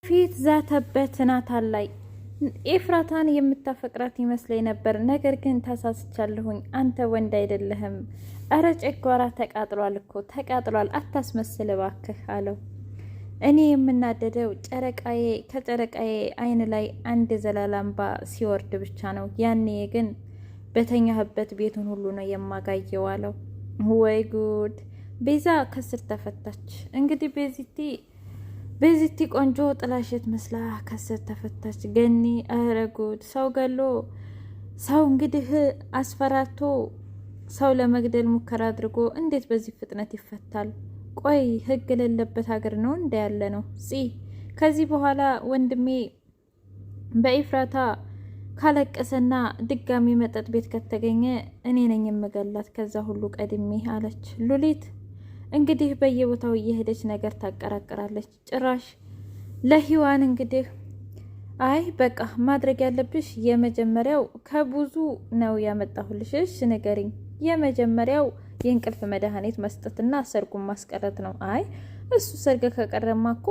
ፊት ዛተበት ናታን ላይ። ኤፍራታን የምታፈቅራት ይመስለኝ ነበር፣ ነገር ግን ተሳስቻለሁኝ። አንተ ወንድ አይደለህም። እረ ጨጓራ ተቃጥሏል እኮ ተቃጥሏል፣ አታስመስል እባክህ አለው። እኔ የምናደደው ጨረቃዬ ከጨረቃዬ አይን ላይ አንድ ዘላላምባ ሲወርድ ብቻ ነው። ያኔ ግን በተኛህበት ቤቱን ሁሉ ነው የማጋየው አለው። ወይ ጉድ! ቤዛ ከስር ተፈታች። እንግዲህ ቤዚቲ ቆንጆ ጥላሸት መስላ ከስር ተፈታች። ገኒ ኧረ ጉድ! ሰው ገሎ ሰው እንግዲህ አስፈራቶ ሰው ለመግደል ሙከራ አድርጎ እንዴት በዚህ ፍጥነት ይፈታል? ቆይ ህግ የሌለበት ሀገር ነው እንደ ያለ ነው። ከዚህ በኋላ ወንድሜ በኤፍራታ ካለቀሰና ድጋሚ መጠጥ ቤት ከተገኘ እኔ ነኝ የምገላት ከዛ ሁሉ ቀድሜ አለች ሉሊት። እንግዲህ በየቦታው እየሄደች ነገር ታቀራቅራለች። ጭራሽ ለሂዋን እንግዲህ አይ በቃ ማድረግ ያለብሽ የመጀመሪያው ከብዙ ነው ያመጣሁልሽ፣ እሺ ንገሪኝ። የመጀመሪያው የእንቅልፍ መድኃኒት መስጠትና ሰርጉን ማስቀረት ነው። አይ እሱ ሰርግ ከቀረማ እኮ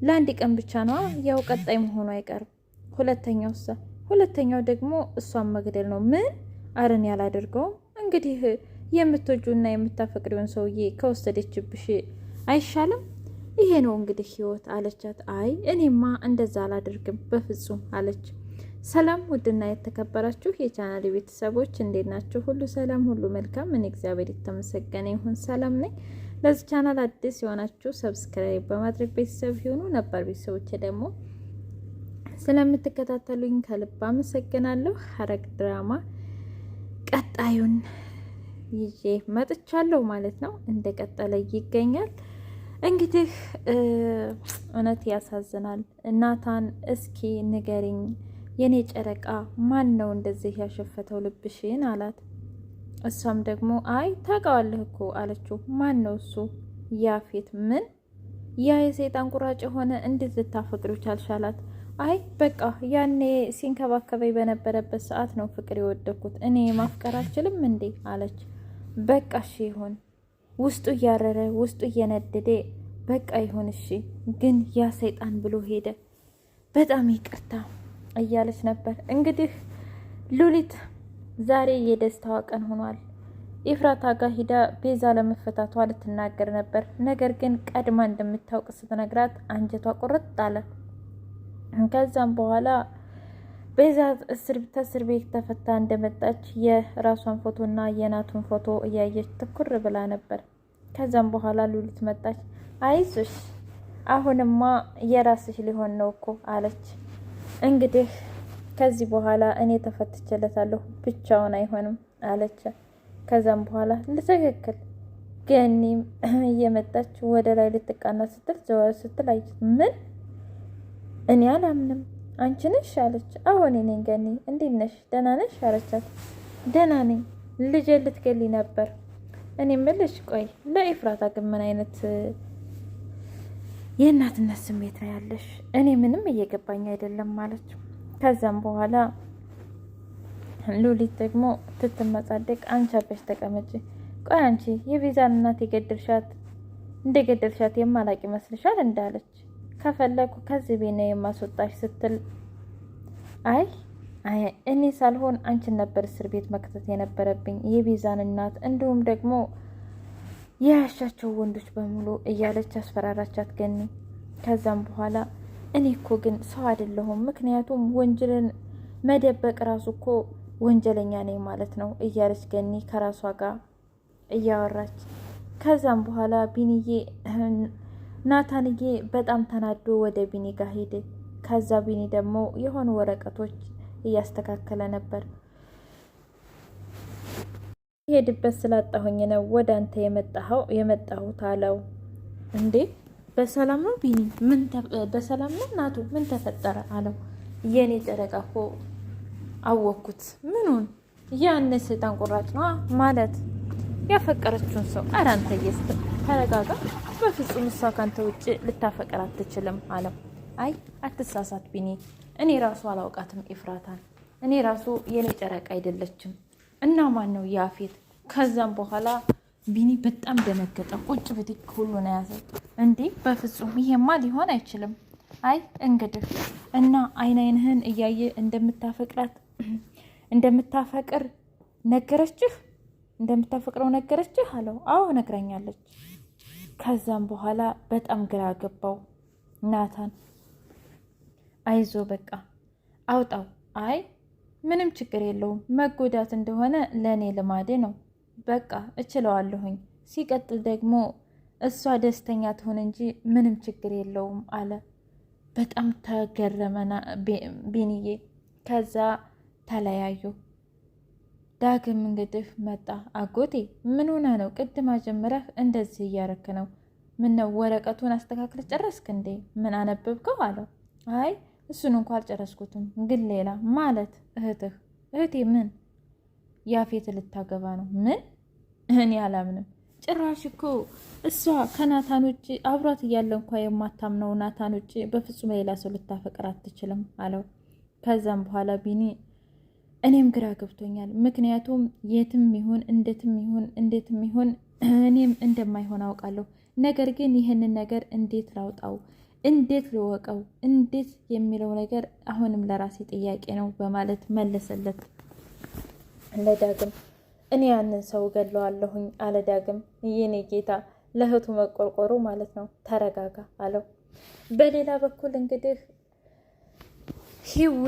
ለአንድ ቀን ብቻ ነዋ፣ ያው ቀጣይ መሆኑ አይቀርም። ሁለተኛው ደግሞ እሷን መግደል ነው። ምን አረን ያላደርገውም። እንግዲህ የምትወጁና የምታፈቅሪውን ሰውዬ ከወሰደችብሽ አይሻልም? ይሄ ነው እንግዲህ ህይወት አለቻት። አይ እኔማ እንደዛ አላደርግም በፍጹም አለች። ሰላም ውድና የተከበራችሁ የቻናል ቤተሰቦች እንዴት ናችሁ? ሁሉ ሰላም፣ ሁሉ መልካም። እኔ እግዚአብሔር የተመሰገነ ይሁን ሰላም ነኝ። ለዚህ ቻናል አዲስ የሆናችሁ ሰብስክራይብ በማድረግ ቤተሰብ ይሁኑ። ነባር ቤተሰቦች ደግሞ ስለምትከታተሉኝ ከልብ አመሰግናለሁ። ሐረግ ድራማ ቀጣዩን ይዤ መጥቻለሁ ማለት ነው። እንደቀጠለ ይገኛል። እንግዲህ እውነት ያሳዝናል። ናታን እስኪ ንገሪኝ የኔ ጨረቃ ማን ነው እንደዚህ ያሸፈተው ልብሽን አላት። እሷም ደግሞ አይ ታውቀዋለህ እኮ አለችው። ማን ነው እሱ? ያፌት። ምን? ያ የሰይጣን ቁራጭ የሆነ እንዴት ልታፈቅሪው ቻልሽ አላት። አይ በቃ ያኔ ሲንከባከበኝ በነበረበት ሰዓት ነው ፍቅር የወደኩት፣ እኔ ማፍቀር አልችልም እንዴ አለች። በቃ እሺ ይሁን፣ ውስጡ እያረረ ውስጡ እየነደደ በቃ ይሁን እሺ፣ ግን ያ ሰይጣን ብሎ ሄደ፣ በጣም ይቅርታ እያለች ነበር። እንግዲህ ሉሊት ዛሬ የደስታዋ ቀን ሆኗል። ኤፍራታ ጋር ሂዳ ቤዛ ለመፈታቷ ልትናገር ነበር። ነገር ግን ቀድማ እንደምታውቅ ስትነግራት አንጀቷ ቁርጥ አለ። ከዛም በኋላ ቤዛ እስር ቤት ተፈታ እንደመጣች የራሷን ፎቶና የናቱን ፎቶ እያየች ትኩር ብላ ነበር። ከዛም በኋላ ሉሊት መጣች። አይዞሽ አሁንማ የራስሽ ሊሆን ነው እኮ አለች። እንግዲህ ከዚህ በኋላ እኔ ተፈትቼለታለሁ ብቻውን አይሆንም አለች። ከዛም በኋላ ለትክክል ገኒም እየመጣች ወደ ላይ ልትቃና ስትል ዘወር ስትል አየች። ምን? እኔ አላምንም፣ አንቺ ነሽ አለች። አሁን እኔ ገኒ እንዴት ነሽ? ደህና ነሽ አለቻት። ደህና ነኝ፣ ልጄ ልትገሊ ነበር። እኔ ምልሽ ቆይ ለኤፍራታ ግን ምን አይነት የእናትነት ስሜት ነው ያለሽ? እኔ ምንም እየገባኝ አይደለም አለች። ከዛም በኋላ ሉሊት ደግሞ ትትመጻደቅ አንቺ አበሽ ተቀመጪ። ቆይ አንቺ የቤዛን እናት እንደገደልሻት የማላቅ ይመስልሻል እንዳለች። ከፈለኩ ከዚህ ቤት ነው የማስወጣሽ ስትል አይ እኔ ሳልሆን አንቺን ነበር እስር ቤት መክተት የነበረብኝ የቤዛን እናት እንዲሁም ደግሞ የያሻቸው ወንዶች በሙሉ እያለች አስፈራራቻት ገኒ። ከዛም በኋላ እኔ እኮ ግን ሰው አይደለሁም፣ ምክንያቱም ወንጀልን መደበቅ ራሱ እኮ ወንጀለኛ ነኝ ማለት ነው እያለች ገኒ ከራሷ ጋር እያወራች። ከዛም በኋላ ናታንዬ በጣም ተናዶ ወደ ቢኒ ጋር ሄደ። ከዛ ቢኒ ደግሞ የሆኑ ወረቀቶች እያስተካከለ ነበር። ሄድበት ስላጣሁኝ ነው ወደ አንተ የመጣሁት አለው። እንዴ በሰላም ነው ቢኒ? በሰላም ነው ናቱ? ምን ተፈጠረ አለው። የኔ ጨረቃ እኮ አወኩት። ምኑን? ያን ሰይጣን ቁራጭ ነው ማለት ያፈቀረችውን ሰው። ኧረ አንተ ተረጋጋ። በፍጹም እሷ ካንተ ውጭ ልታፈቅር አትችልም አለው። አይ አትሳሳት ቢኒ፣ እኔ ራሱ አላውቃትም ኤፍራታን። እኔ ራሱ የኔ ጨረቃ አይደለችም። እና ማን ነው? ያፌት። ከዛም በኋላ ቢኒ በጣም ደነገጠ። ቁጭ ብድግ ሁሉ ነው ያዘው። እንዴ በፍጹም ይሄማ ሊሆን አይችልም። አይ እንግዲህ እና አይንህን እያየ እንደምታፈቅር ነገረችህ? እንደምታፈቅረው ነገረችህ አለው። አዎ ነግራኛለች። ከዛም በኋላ በጣም ግራ ገባው ናታን። አይዞ በቃ አውጣው። አይ ምንም ችግር የለውም፣ መጎዳት እንደሆነ ለእኔ ልማዴ ነው፣ በቃ እችለዋለሁኝ። ሲቀጥል ደግሞ እሷ ደስተኛ ትሆን እንጂ ምንም ችግር የለውም አለ። በጣም ተገረመና ቢንዬ። ከዛ ተለያዩ። ዳግም እንግዲህ መጣ። አጎቴ ምን ሆነ ነው? ቅድማ ጀምረህ እንደዚህ እያረክ ነው? ምነው ወረቀቱን አስተካክለ ጨረስክ እንዴ? ምን አነበብከው አለው። አይ እሱን እንኳ አልጨረስኩትም፣ ግን ሌላ ማለት እህቴ ምን ያፌት ልታገባ ነው? ምን? እኔ አላምንም። ጭራሽ እኮ እሷ ከናታን ውጭ አብሯት እያለ እንኳ የማታምነው ናታን ውጭ በፍጹም ሌላ ሰው ልታፈቅር አትችልም አለው። ከዛም በኋላ ቢኒ እኔም ግራ ገብቶኛል፣ ምክንያቱም የትም ይሁን እንዴትም ይሁን እኔም እንደማይሆን አውቃለሁ። ነገር ግን ይህንን ነገር እንዴት ላውጣው፣ እንዴት ልወቀው፣ እንዴት የሚለው ነገር አሁንም ለራሴ ጥያቄ ነው በማለት መለሰለት ለዳግም። እኔ ያንን ሰው ገለዋለሁኝ አለ ዳግም። የኔ ጌታ ለእህቱ መቆርቆሩ ማለት ነው። ተረጋጋ አለው። በሌላ በኩል እንግዲህ ሂዊ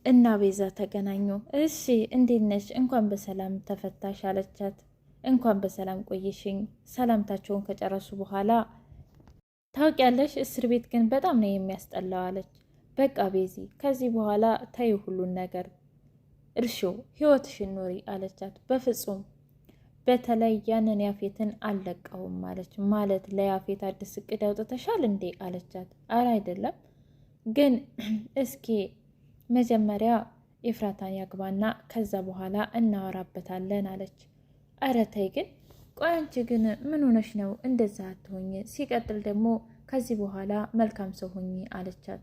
እና ቤዛ ተገናኙ። እሺ እንዴት ነሽ? እንኳን በሰላም ተፈታሽ አለቻት። እንኳን በሰላም ቆይሽኝ። ሰላምታቸውን ከጨረሱ በኋላ ታውቂያለሽ፣ እስር ቤት ግን በጣም ነው የሚያስጠላው አለች። በቃ ቤዚ ከዚህ በኋላ ተይ ሁሉን ነገር እርሾ ህይወትሽን ኑሪ አለቻት። በፍጹም በተለይ ያንን ያፌትን አልለቀውም አለች። ማለት ለያፌት አዲስ እቅድ አውጥተሻል እንዴ አለቻት። አረ አይደለም፣ ግን እስኪ መጀመሪያ ኤፍራታን ያግባና ከዛ በኋላ እናወራበታለን አለች። አረ ተይ ግን ቆይ አንቺ ግን ምን ሆነሽ ነው? እንደዛ አትሆኝ። ሲቀጥል ደግሞ ከዚህ በኋላ መልካም ሰው ሆኚ አለቻት።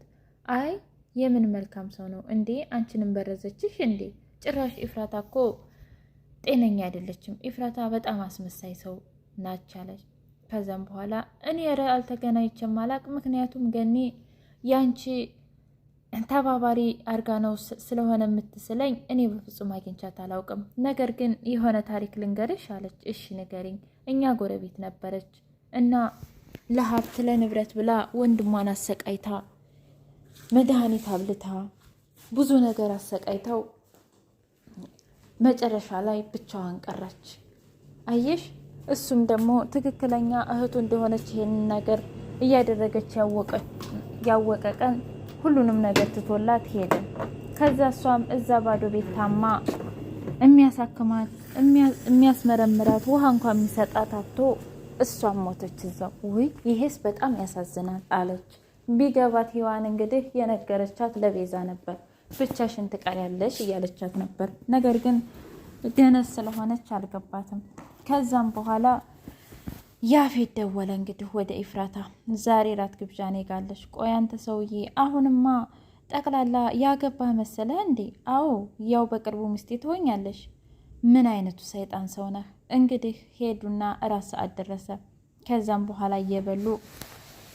አይ የምን መልካም ሰው ነው እንዴ? አንቺንም በረዘችሽ እንዴ? ጭራሽ ኤፍራታ እኮ ጤነኛ አይደለችም። ኤፍራታ በጣም አስመሳይ ሰው ናች አለች። ከዛም በኋላ እኔ ኧረ አልተገናኝቼም አላቅ፣ ምክንያቱም ገኒ ያንቺ ተባባሪ አርጋ ነው ስለሆነ የምትስለኝ እኔ በፍጹም አግኝቻት አላውቅም። ነገር ግን የሆነ ታሪክ ልንገርሽ አለች። እሺ ንገሪኝ። እኛ ጎረቤት ነበረች እና ለሀብት ለንብረት ብላ ወንድሟን አሰቃይታ መድኃኒት አብልታ ብዙ ነገር አሰቃይተው መጨረሻ ላይ ብቻዋን ቀረች። አየሽ፣ እሱም ደግሞ ትክክለኛ እህቱ እንደሆነች ይሄንን ነገር እያደረገች ያወቀ ቀን ሁሉንም ነገር ትቶላት ሄደ። ከዛ እሷም እዛ ባዶ ቤት ታማ የሚያሳክማት የሚያስመረምራት ውሃ እንኳን የሚሰጣት አጥቶ እሷም ሞተች እዛው። ውይ ይሄስ በጣም ያሳዝናል አለች። ቢገባት ሔዋን እንግዲህ የነገረቻት ለቤዛ ነበር። ብቻሽን ትቀሪያለሽ እያለቻት ነበር። ነገር ግን ደነስ ስለሆነች አልገባትም። ከዛም በኋላ ያፌት ደወለ እንግዲህ ወደ ኤፍራታ። ዛሬ ራት ግብዣ እኔ ጋ አለሽ። ቆይ አንተ ሰውዬ አሁንማ ጠቅላላ ያገባህ መሰለህ እንዴ? አዎ ያው በቅርቡ ሚስቴ ትሆኛለሽ። ምን አይነቱ ሰይጣን ሰው ነህ? እንግዲህ ሄዱና እራት ሰዓት ደረሰ። ከዛም በኋላ እየበሉ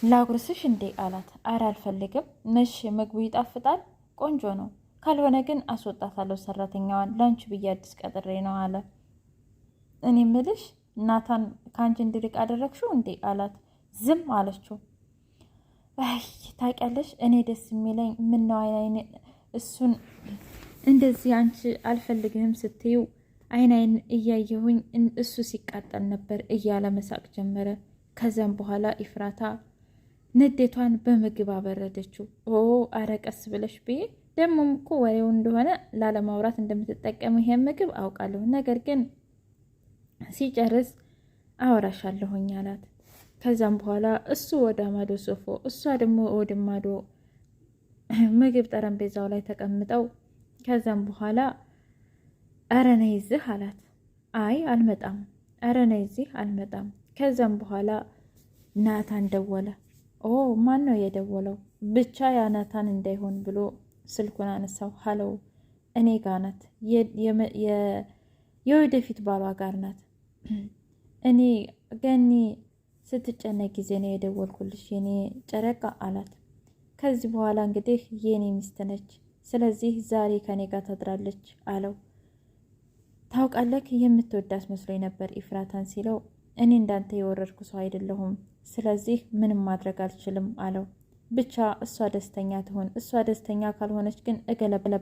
ላጉርስሽ እንዴ አላት። አረ አልፈልግም። ምሽ ምግቡ ይጣፍጣል፣ ቆንጆ ነው። ካልሆነ ግን አስወጣታለሁ ሰራተኛዋን፣ ላንቺ ብዬ አዲስ ቀጥሬ ነው አለ። እኔ ምልሽ ናታን ከአንቺ እንዲርቅ አደረግሽው እንዴ አላት። ዝም አለችው። አይ ታውቂያለሽ፣ እኔ ደስ የሚለኝ ምነው አይን እሱን እንደዚህ አንቺ አልፈልግህም ስትዩ አይን እያየሁኝ እሱ ሲቃጠል ነበር እያለ መሳቅ ጀመረ። ከዚያም በኋላ ኤፍራታ ንዴቷን በምግብ አበረደችው። ኦ አረቀስ ብለሽ ብዬ ደግሞም እኮ ወሬው እንደሆነ ላለማውራት እንደምትጠቀሙ ይሄን ምግብ አውቃለሁ፣ ነገር ግን ሲጨርስ አወራሻለሁኝ አላት። ከዛም በኋላ እሱ ወደ ማዶ ሶፎ፣ እሷ ደግሞ ወደ ማዶ ምግብ ጠረጴዛው ላይ ተቀምጠው፣ ከዛም በኋላ አረ ነይ እዚህ አላት። አይ አልመጣም፣ አረ ነይ እዚህ አልመጣም። ከዛም በኋላ ናታን ደወለ። ኦ ማን ነው የደወለው? ብቻ ያ ናታን እንዳይሆን ብሎ ስልኩን አነሳው። ሀለው እኔ ጋር ናት፣ የወደፊት ባሏ ጋር ናት። እኔ ገኒ ስትጨነቅ ጊዜ ነው የደወልኩልሽ የኔ ጨረቃ አላት። ከዚህ በኋላ እንግዲህ የኔ ሚስት ነች፣ ስለዚህ ዛሬ ከኔ ጋር ታድራለች አለው። ታውቃለህ የምትወዳት መስሎኝ ነበር ኢፍራታን ሲለው፣ እኔ እንዳንተ የወረድኩ ሰው አይደለሁም፣ ስለዚህ ምንም ማድረግ አልችልም አለው። ብቻ እሷ ደስተኛ ትሆን፣ እሷ ደስተኛ ካልሆነች ግን እገለበለ